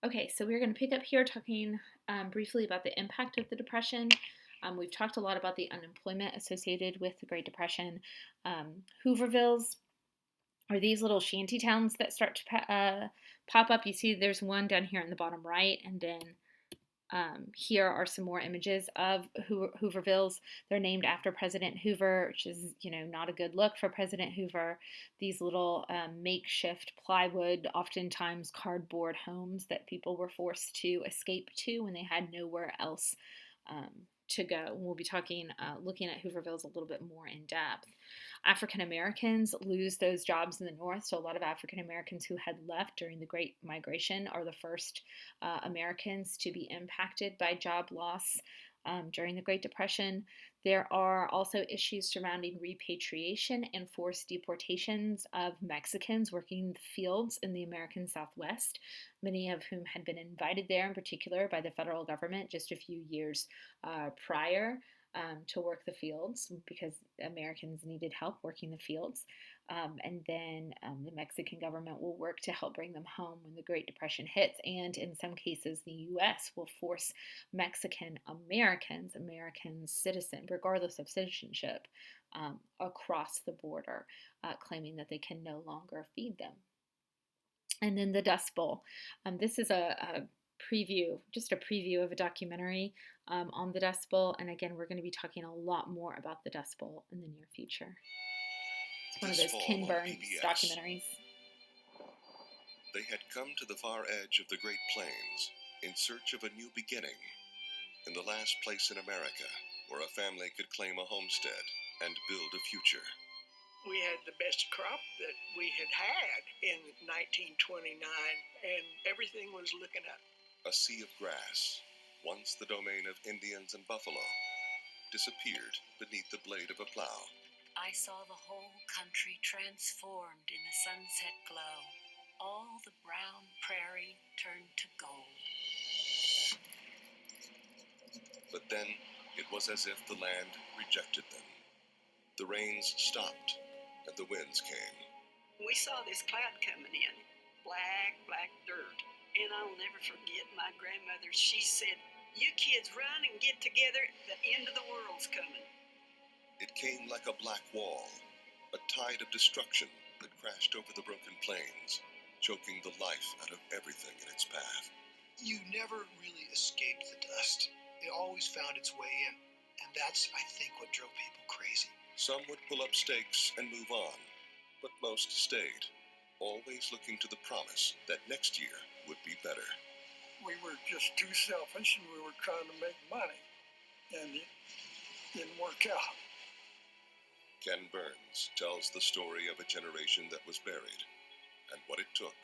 Okay, so we're going to pick up here talking briefly about the impact of the Depression. We've talked a lot about the unemployment associated with the Great Depression. Hoovervilles are these little shanty towns that start to pop up. You see there's one down here in the bottom right, and then here are some more images of Hoovervilles. They're named after President Hoover, which is, not a good look for President Hoover. These little makeshift plywood, oftentimes cardboard homes that people were forced to escape to when they had nowhere else um, to go. We'll be looking at Hoovervilles a little bit more in depth. African Americans lose those jobs in the North, so a lot of African Americans who had left during the Great Migration are the first Americans to be impacted by job loss during the Great Depression. There are also issues surrounding repatriation and forced deportations of Mexicans working the fields in the American Southwest, many of whom had been invited there in particular by the federal government just a few years prior to work the fields because Americans needed help working the fields. And then the Mexican government will work to help bring them home when the Great Depression hits. And in some cases, the U.S. will force Mexican Americans, American citizens, regardless of citizenship, across the border, claiming that they can no longer feed them. And then the Dust Bowl. This is a preview, just a preview of a documentary on the Dust Bowl. And again, we're going to be talking a lot more about the Dust Bowl in the near future. It's one of those Ken Burns documentaries. They had come to the far edge of the Great Plains in search of a new beginning, in the last place in America where a family could claim a homestead and build a future. We had the best crop that we had in 1929, and everything was looking up. A sea of grass, once the domain of Indians and buffalo, disappeared beneath the blade of a plow. I saw the whole country transformed in the sunset glow. All the brown prairie turned to gold. But then it was as if the land rejected them. The rains stopped and the winds came. We saw this cloud coming in, black dirt. And I'll never forget my grandmother. She said, "You kids run and get together. The end of the world's coming." It came like a black wall, a tide of destruction that crashed over the broken plains, choking the life out of everything in its path. You never really escaped the dust. It always found its way in. And that's, I think, what drove people crazy. Some would pull up stakes and move on, but most stayed, always looking to the promise that next year would be better. We were just too selfish, and we were trying to make money, and it didn't work out. Ken Burns tells the story of a generation that was buried and what it took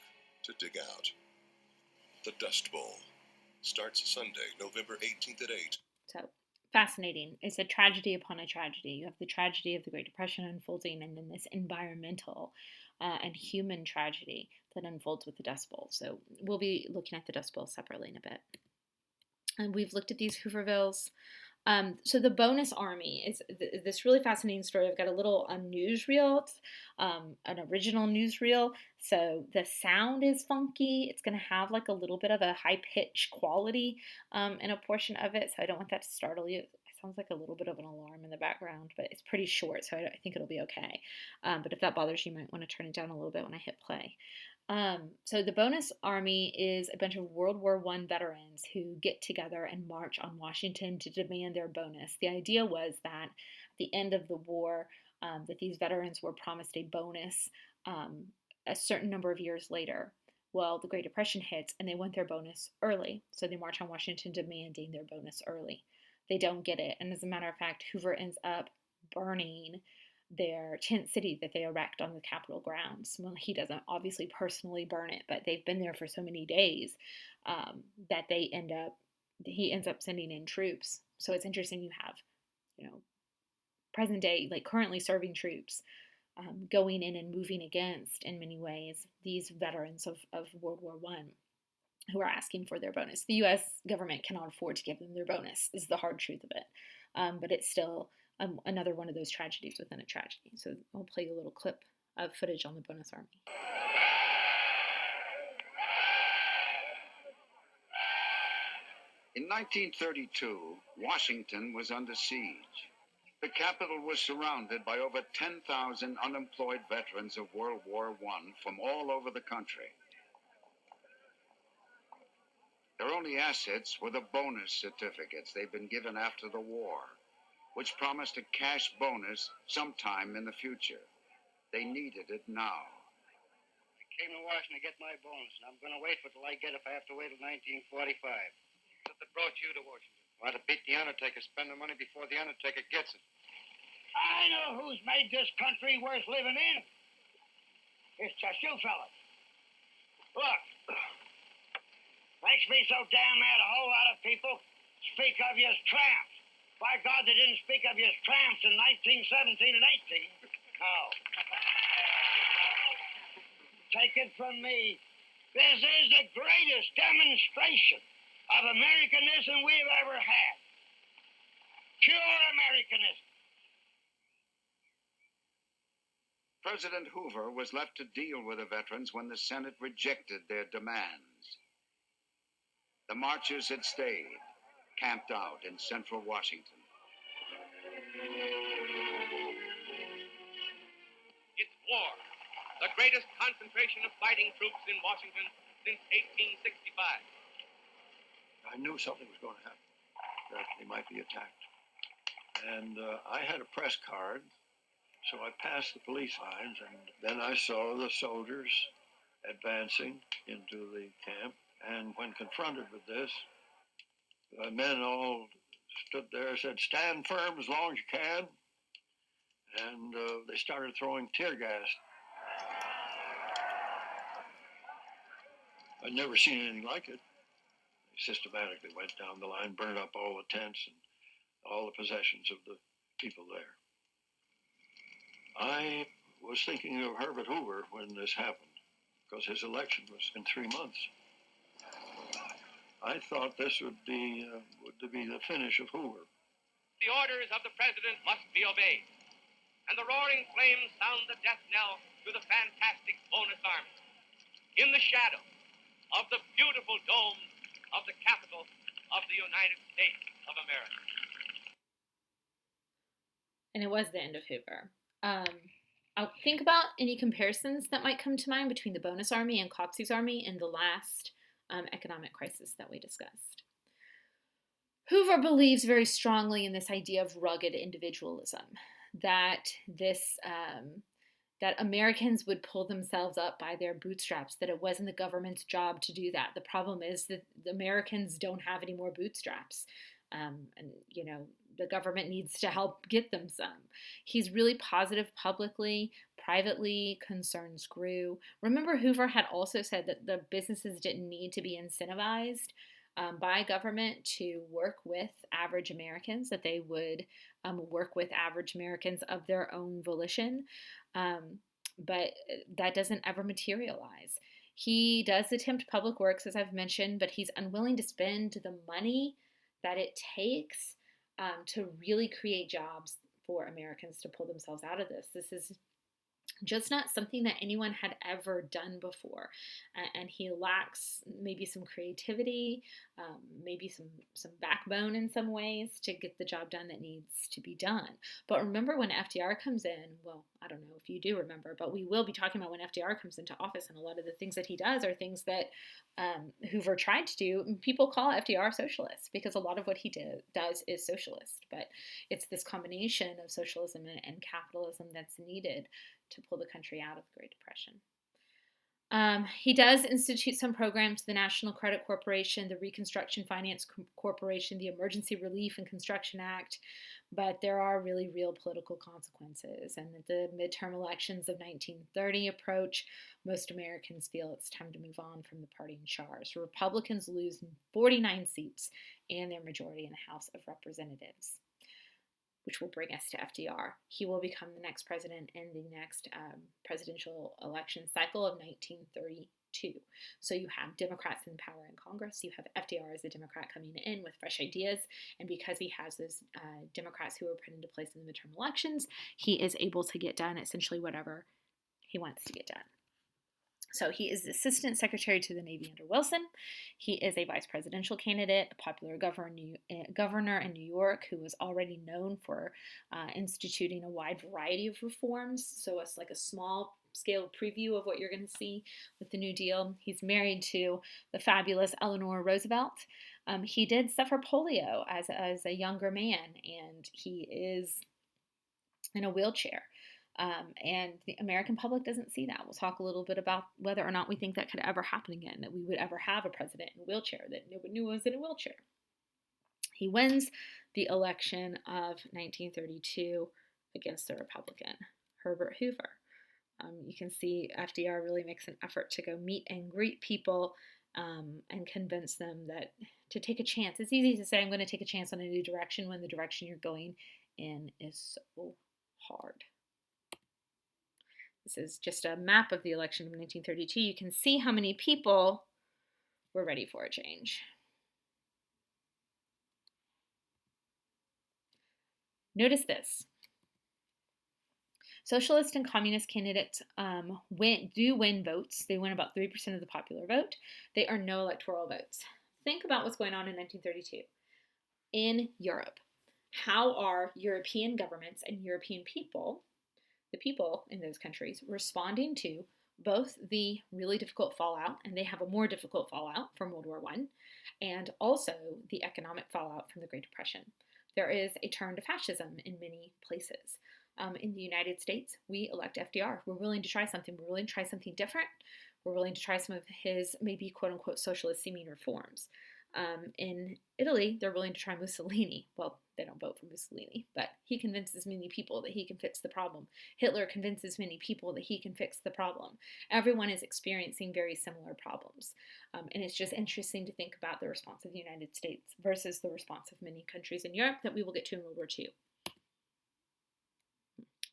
to dig out. The Dust Bowl starts Sunday, November 18th at 8. So fascinating. It's a tragedy upon a tragedy. You have the tragedy of the Great Depression unfolding, and then this environmental and human tragedy that unfolds with the Dust Bowl. So we'll be looking at the Dust Bowl separately in a bit. And we've looked at these Hoovervilles. So the bonus army is this really fascinating story. I've got a little newsreel, an original newsreel. So the sound is funky. It's going to have like a little bit of a high pitch quality in a portion of it. So I don't want that to startle you. It sounds like a little bit of an alarm in the background, but it's pretty short, so I think it'll be okay. But if that bothers you, you might want to turn it down a little bit when I hit play. So the bonus army is a bunch of World War I veterans who get together and march on Washington to demand their bonus. The idea was that at the end of the war, that these veterans were promised a bonus a certain number of years later. Well, the Great Depression hits and they want their bonus early. So they march on Washington demanding their bonus early. They don't get it. And as a matter of fact, Hoover ends up burning their tent city that they erect on the Capitol grounds. Well, he doesn't obviously personally burn it, but they've been there for so many days that he ends up sending in troops. So it's interesting you have, present day, like currently serving troops going in and moving against, in many ways, these veterans of World War I who are asking for their bonus. The U.S. government cannot afford to give them their bonus, is the hard truth of it. But it's still another one of those tragedies within a tragedy. So I'll play you a little clip of footage on the bonus army. In 1932, Washington was under siege. The capital was surrounded by over 10,000 unemployed veterans of World War I from all over the country. Their only assets were the bonus certificates they'd been given after the war, which promised a cash bonus sometime in the future. They needed it now. I came to Washington to get my bonus, and I'm going to wait for it till I get it if I have to wait till 1945. What that brought you to Washington? Want to beat the undertaker, spend the money before the undertaker gets it. I know who's made this country worth living in. It's just you fellas. Look, makes me so damn mad a whole lot of people speak of you as tramps. By God, they didn't speak of you as tramps in 1917 and 18. No. Take it from me. This is the greatest demonstration of Americanism we've ever had. Pure Americanism. President Hoover was left to deal with the veterans when the Senate rejected their demands. The marchers had stayed, camped out in central Washington. It's war, the greatest concentration of fighting troops in Washington since 1865. I knew something was going to happen, that they might be attacked. And I had a press card, so I passed the police lines, and then I saw the soldiers advancing into the camp. And when confronted with this, the men all stood there and said, "Stand firm as long as you can." And they started throwing tear gas. I'd never seen anything like it. They systematically went down the line, burned up all the tents and all the possessions of the people there. I was thinking of Herbert Hoover when this happened, because his election was in 3 months. I thought this would be the finish of Hoover. The orders of the president must be obeyed, and the roaring flames sound the death knell to the fantastic bonus army. In the shadow of the beautiful dome of the Capitol of the United States of America. And it was the end of Hoover. I'll think about any comparisons that might come to mind between the bonus army and Coxey's army in the last economic crisis that we discussed. Hoover believes very strongly in this idea of rugged individualism, that that Americans would pull themselves up by their bootstraps, that it wasn't the government's job to do that. The problem is that the Americans don't have any more bootstraps. And, the government needs to help get them some. He's really positive publicly. Privately, concerns grew. Remember, Hoover had also said that the businesses didn't need to be incentivized by government to work with average Americans, that they would work with average Americans of their own volition. But that doesn't ever materialize. He does attempt public works, as I've mentioned, but he's unwilling to spend the money that it takes to really create jobs for Americans to pull themselves out of this. This is just not something that anyone had ever done before. And he lacks maybe some creativity, maybe some backbone in some ways to get the job done that needs to be done. But remember when FDR comes in, well, I don't know if you do remember, but we will be talking about when FDR comes into office, and a lot of the things that he does are things that Hoover tried to do. People call FDR socialist because a lot of what he does is socialist, but it's this combination of socialism and capitalism that's needed to pull the country out of the Great Depression. He does institute some programs, the National Credit Corporation, the Reconstruction Finance Corporation, the Emergency Relief and Construction Act, but there are really real political consequences. And at the midterm elections of 1930 approach, most Americans feel it's time to move on from the party in charge. Republicans lose 49 seats and their majority in the House of Representatives, which will bring us to FDR. He will become the next president in the next presidential election cycle of 1932. So you have Democrats in power in Congress. You have FDR as a Democrat coming in with fresh ideas. And because he has those Democrats who were put into place in the midterm elections, he is able to get done essentially whatever he wants to get done. So he is the Assistant Secretary to the Navy under Wilson. He is a vice presidential candidate, a popular governor in New York who was already known for instituting a wide variety of reforms. So it's like a small scale preview of what you're going to see with the New Deal. He's married to the fabulous Eleanor Roosevelt. He did suffer polio as a younger man, and he is in a wheelchair. And the American public doesn't see that. We'll talk a little bit about whether or not we think that could ever happen again, that we would ever have a president in a wheelchair, that nobody knew was in a wheelchair. He wins the election of 1932 against the Republican, Herbert Hoover. You can see FDR really makes an effort to go meet and greet people and convince them that to take a chance. It's easy to say, I'm going to take a chance on a new direction when the direction you're going in is so hard. This is just a map of the election of 1932. You can see how many people were ready for a change. Notice this. Socialist and communist candidates do win votes. They win about 3% of the popular vote. They earn no electoral votes. Think about what's going on in 1932 in Europe. How are European governments and European people, the people in those countries, responding to both the really difficult fallout, and they have a more difficult fallout from World War I, and also the economic fallout from the Great Depression? There is a turn to fascism in many places. In the United States, we elect FDR. We're willing to try something. We're willing to try something different. We're willing to try some of his maybe quote-unquote socialist seeming reforms. In Italy, they're willing to try Mussolini. Well, they don't vote for Mussolini, but he convinces many people that he can fix the problem. Hitler convinces many people that he can fix the problem. Everyone is experiencing very similar problems. And it's just interesting to think about the response of the United States versus the response of many countries in Europe that we will get to in World War II.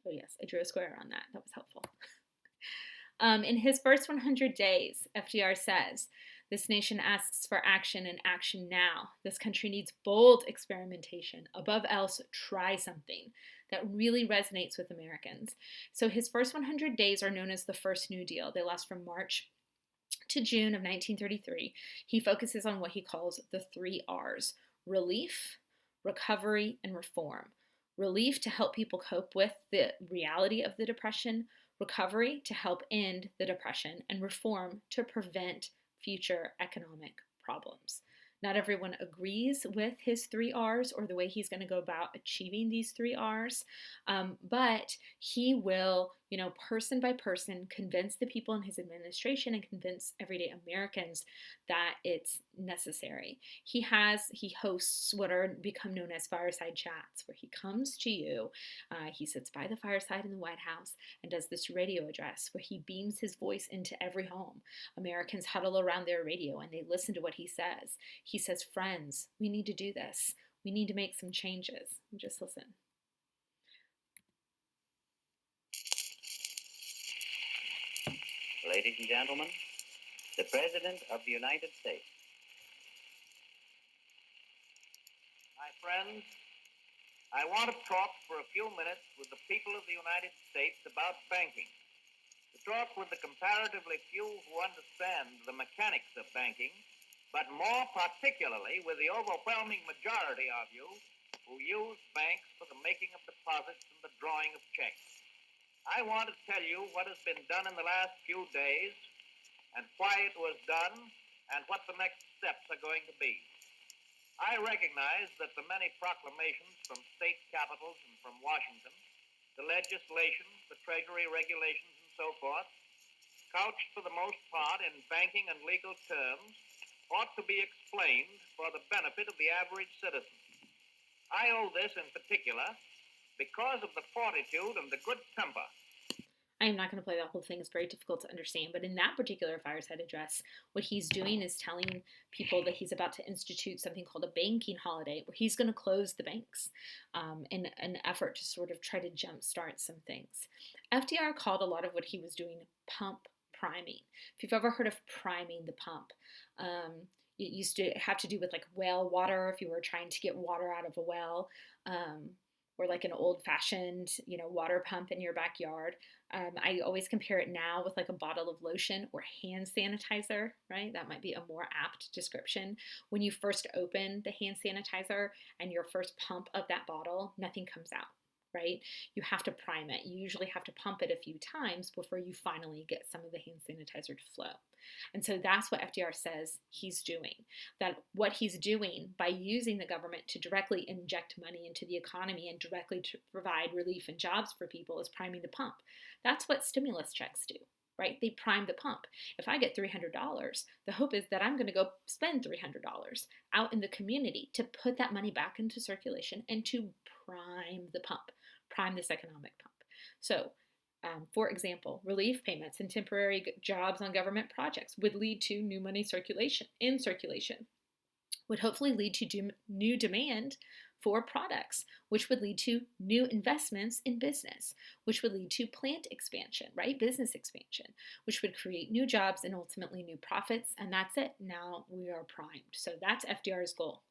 Oh yes, I drew a square on that. That was helpful. In his first 100 days, FDR says, this nation asks for action and action now. This country needs bold experimentation. Above else, try something. That really resonates with Americans. So his first 100 days are known as the First New Deal. They last from March to June of 1933. He focuses on what he calls the 3 R's: relief, recovery, and reform. Relief to help people cope with the reality of the Depression, recovery to help end the Depression, and reform to prevent future economic problems. Not everyone agrees with his 3 R's or the way he's going to go about achieving these 3 R's, but he will, person by person, convince the people in his administration and convince everyday Americans that it's necessary. He hosts what are become known as fireside chats, where he comes to you, he sits by the fireside in the White House and does this radio address where he beams his voice into every home. Americans huddle around their radio and they listen to what he says. He says, friends, we need to do this. We need to make some changes. Just listen. Ladies and gentlemen, the President of the United States. My friends, I want to talk for a few minutes with the people of the United States about banking. To talk with the comparatively few who understand the mechanics of banking, but more particularly with the overwhelming majority of you who use banks for the making of deposits and the drawing of checks. I want to tell you what has been done in the last few days and why it was done and what the next steps are going to be. I recognize that the many proclamations from state capitals and from Washington, the legislation, the Treasury regulations, and so forth, couched for the most part in banking and legal terms, ought to be explained for the benefit of the average citizen. I owe this in particular because of the fortitude and the good temper. I'm not going to play that whole thing. It's very difficult to understand. But in that particular fireside address, what he's doing is telling people that he's about to institute something called a banking holiday, where he's going to close the banks in an effort to sort of try to jumpstart some things. FDR called a lot of what he was doing pump priming. If you've ever heard of priming the pump, it used to have to do with like well water, if you were trying to get water out of a well. or like an old-fashioned, water pump in your backyard. I always compare it now with like a bottle of lotion or hand sanitizer, right? That might be a more apt description. When you first open the hand sanitizer and your first pump of that bottle, nothing comes out, right? You have to prime it. You usually have to pump it a few times before you finally get some of the hand sanitizer to flow. And so that's what FDR says he's doing. That what he's doing by using the government to directly inject money into the economy and directly to provide relief and jobs for people is priming the pump. That's what stimulus checks do, right? They prime the pump. If I get $300, the hope is that I'm going to go spend $300 out in the community to put that money back into circulation and to prime the pump, prime this economic pump. So, for example, relief payments and temporary jobs on government projects would lead to new money circulation, would hopefully lead to new demand for products, which would lead to new investments in business, which would lead to plant expansion, right? Business expansion, which would create new jobs and ultimately new profits. And that's it. Now we are primed. So that's FDR's goal.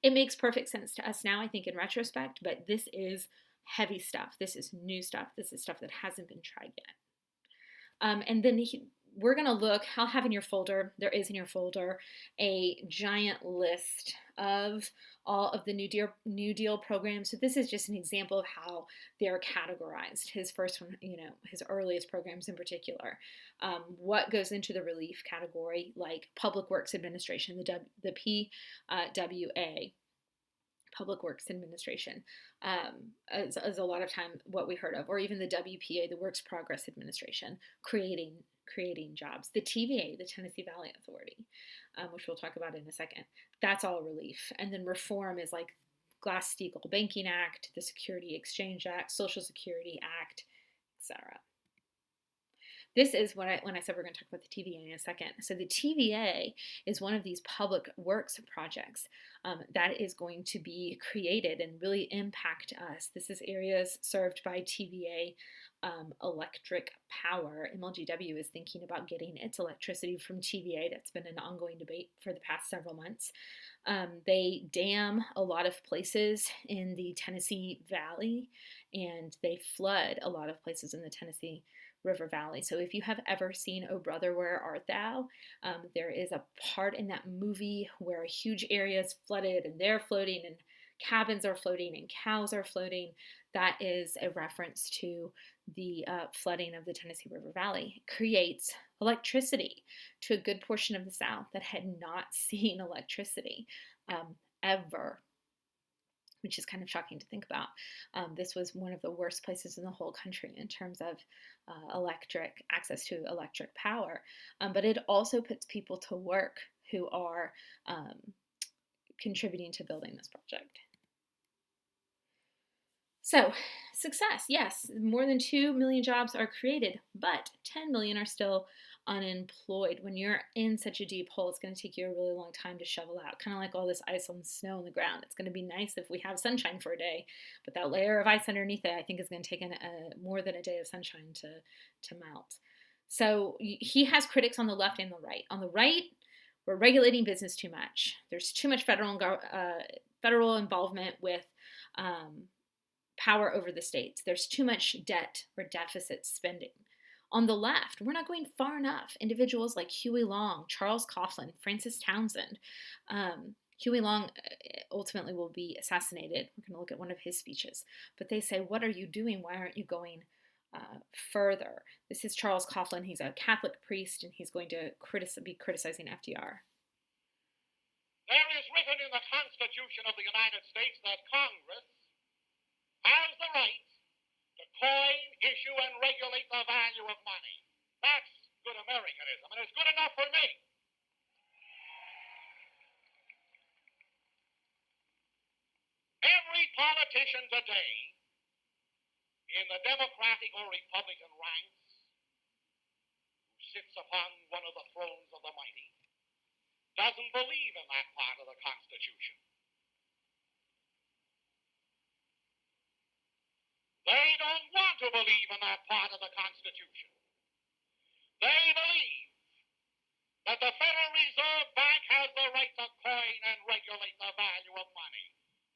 It makes perfect sense to us now, I think, in retrospect, but this is heavy stuff. This is new stuff. This is stuff that hasn't been tried yet. And then we're going to look, I'll have in your folder, there is in your folder, a giant list of all of the New Deal programs. So this is just an example of how they're categorized. His first one, his earliest programs in particular. What goes into the relief category, like Public Works Administration, the PWA. Public Works Administration is a lot of time what we heard of, or even the WPA, the Works Progress Administration, creating jobs. The TVA, the Tennessee Valley Authority, which we'll talk about in a second, that's all relief. And then reform is like Glass-Steagall Banking Act, the Security Exchange Act, Social Security Act, etc. This is when I said we're going to talk about the TVA in a second. So the TVA is one of these public works projects that is going to be created and really impact us. This is areas served by TVA electric power. MLGW is thinking about getting its electricity from TVA. That's been an ongoing debate for the past several months. They dam a lot of places in the Tennessee Valley, and they flood a lot of places in the Tennessee River Valley. So if you have ever seen Oh Brother, Where Art Thou? There is a part in that movie where a huge area is flooded and they're floating and cabins are floating and cows are floating. That is a reference to the flooding of the Tennessee River Valley. It creates electricity to a good portion of the South that had not seen electricity ever, which is kind of shocking to think about. This was one of the worst places in the whole country in terms of access to electric power. But it also puts people to work who are contributing to building this project. So, success, yes, more than 2 million jobs are created, but 10 million are still unemployed. When you're in such a deep hole, it's going to take you a really long time to shovel out, kind of like all this ice on the snow on the ground. It's going to be nice if we have sunshine for a day, but that layer of ice underneath it, I think, is going to take more than a day of sunshine to melt. So he has critics on the left and the right. On the right, we're regulating business too much. There's too much federal involvement with power over the states. There's too much debt or deficit spending. On the left, we're not going far enough. Individuals like Huey Long, Charles Coughlin, Francis Townsend. Huey Long ultimately will be assassinated. We're going to look at one of his speeches. But they say, what are you doing? Why aren't you going further? This is Charles Coughlin. He's a Catholic priest, and he's going to be criticizing FDR. There is written in the Constitution of the United States that Congress has the right to coin, issue, and regulate the value of money. That's good Americanism, and it's good enough for me. Every politician today, in the Democratic or Republican ranks, who sits upon one of the thrones of the mighty, doesn't believe in that part of the Constitution. They don't want to believe in that part of the Constitution. They believe that the Federal Reserve Bank has the right to coin and regulate the value of money.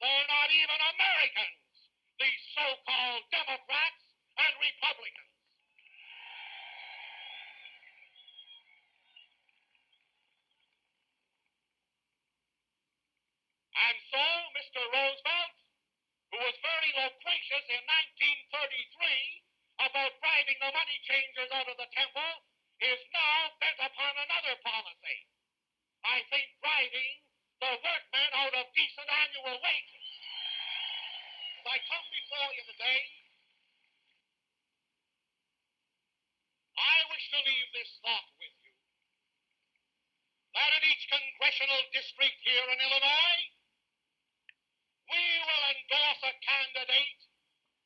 They're not even Americans. The so-called Democrats and Republicans. And so, Mr. Roosevelt, who was very loquacious in 1933 about driving the money changers out of the temple, is now bent upon another policy. I think driving the workmen out of decent annual wages. As I come before you today, I wish to leave this thought with you, that in each congressional district here in Illinois, we will endorse a candidate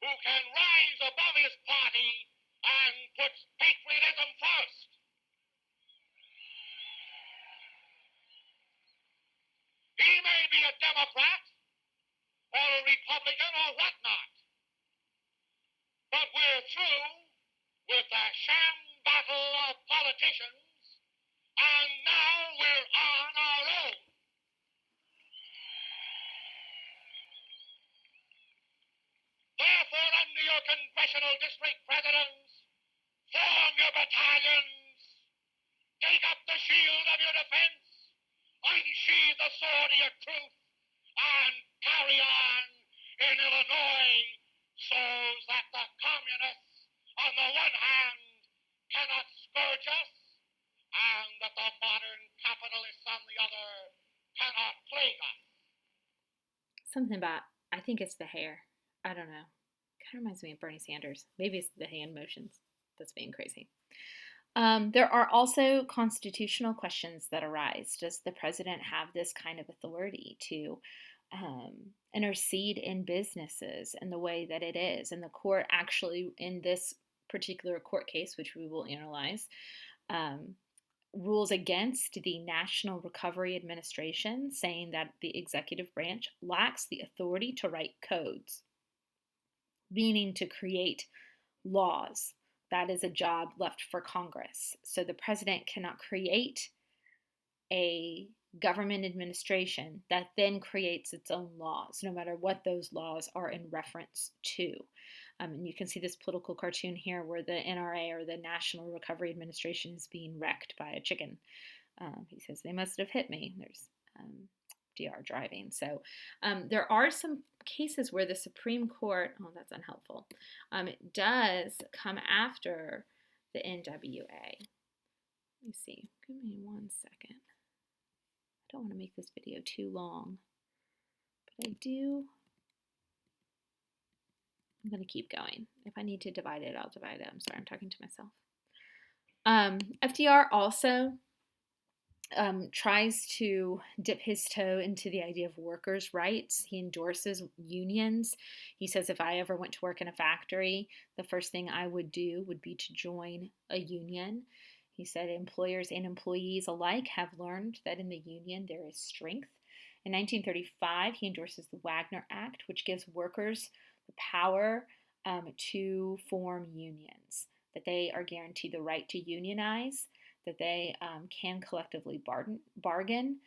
who can rise above his party and puts patriotism first. He may be a Democrat or a Republican or whatnot, but we're through with the sham battle of politicians, and now we're on our own. Therefore, under your congressional district presidents, form your battalions, take up the shield of your defense, unsheathe the sword of your truth, and carry on in Illinois so that the communists, on the one hand, cannot scourge us, and that the modern capitalists, on the other, cannot plague us. Something about, I think it's the hair. I don't know. Kind of reminds me of Bernie Sanders. Maybe it's the hand motions that's being crazy. There are also constitutional questions that arise. Does the president have this kind of authority to intercede in businesses in the way that it is? And the court actually, in this particular court case, which we will analyze, rules against the National Recovery Administration, saying that the executive branch lacks the authority to write codes, meaning to create laws. That is a job left for Congress. So the president cannot create a government administration that then creates its own laws, no matter what those laws are in reference to. And you can see this political cartoon here where the NRA, or the National Recovery Administration, is being wrecked by a chicken. He says, they must have hit me. There's FDR driving. So there are some cases where the Supreme Court, oh, that's unhelpful, it does come after the NWA. Let me see. Give me 1 second. I don't want to make this video too long, but I do. I'm going to keep going. If I need to divide it, I'll divide it. I'm sorry, I'm talking to myself. FDR also tries to dip his toe into the idea of workers' rights. He endorses unions. He says, if I ever went to work in a factory, the first thing I would do would be to join a union. He said employers and employees alike have learned that in the union there is strength. In 1935, he endorses the Wagner Act, which gives workers the power to form unions, that they are guaranteed the right to unionize, that they can collectively bargain,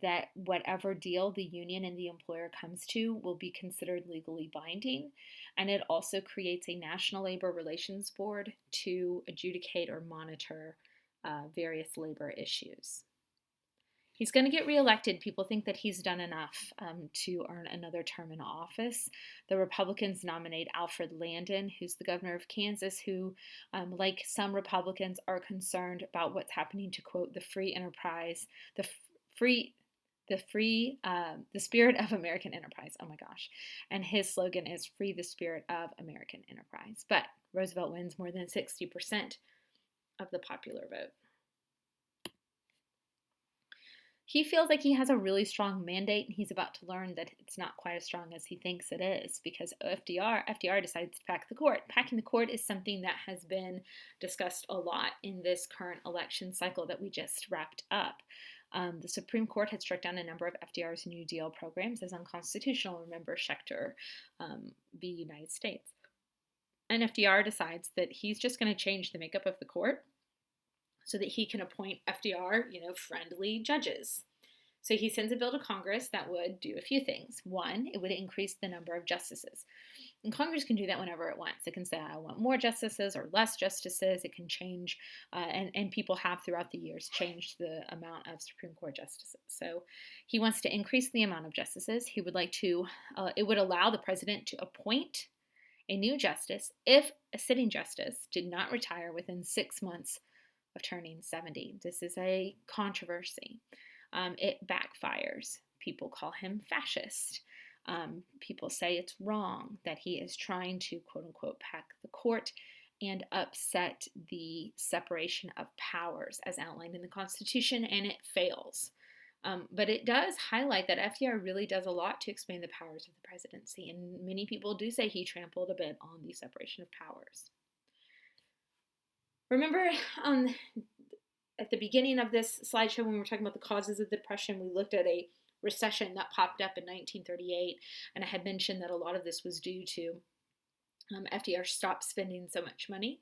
that whatever deal the union and the employer comes to will be considered legally binding. And it also creates a National Labor Relations Board to adjudicate or monitor various labor issues. He's going to get reelected. People think that he's done enough to earn another term in office. The Republicans nominate Alfred Landon, who's the governor of Kansas, who, like some Republicans, are concerned about what's happening to, quote, the free enterprise, the spirit of American enterprise. Oh my gosh. And his slogan is free the spirit of American enterprise. But Roosevelt wins more than 60% of the popular vote. He feels like he has a really strong mandate, and he's about to learn that it's not quite as strong as he thinks it is, because FDR decides to pack the court. Packing the court is something that has been discussed a lot in this current election cycle that we just wrapped up. The Supreme Court had struck down a number of FDR's New Deal programs as unconstitutional. Remember Schechter v. United States. And FDR decides that he's just going to change the makeup of the court so that he can appoint FDR, friendly judges. So he sends a bill to Congress that would do a few things. One, it would increase the number of justices. And Congress can do that whenever it wants. It can say, I want more justices or less justices. It can change, and people have throughout the years changed the amount of Supreme Court justices. So he wants to increase the amount of justices. He would like to, it would allow the president to appoint a new justice if a sitting justice did not retire within 6 months of turning 70. This is a controversy. It backfires. People call him fascist. People say it's wrong, that he is trying to, quote unquote, pack the court and upset the separation of powers as outlined in the Constitution, and it fails. But it does highlight that FDR really does a lot to expand the powers of the presidency, and many people do say he trampled a bit on the separation of powers. Remember, at the beginning of this slideshow, when we were talking about the causes of the Depression, we looked at a recession that popped up in 1938, and I had mentioned that a lot of this was due to FDR stopped spending so much money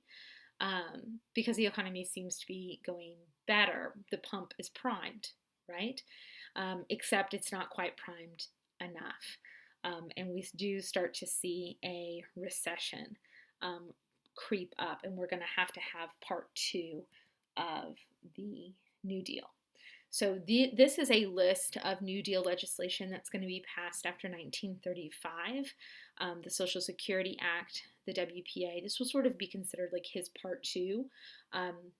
because the economy seems to be going better. The pump is primed, right? Except it's not quite primed enough. And we do start to see a recession creep up, and we're going to have part 2 of the New Deal. So this is a list of New Deal legislation that's going to be passed after 1935. The Social Security Act, the WPA, this will sort of be considered like his part 2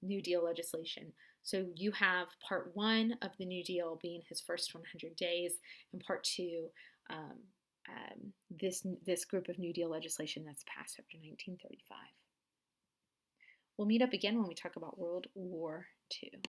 New Deal legislation. So you have part 1 of the New Deal being his first 100 days, and part 2, this group of New Deal legislation that's passed after 1935. We'll meet up again when we talk about World War II.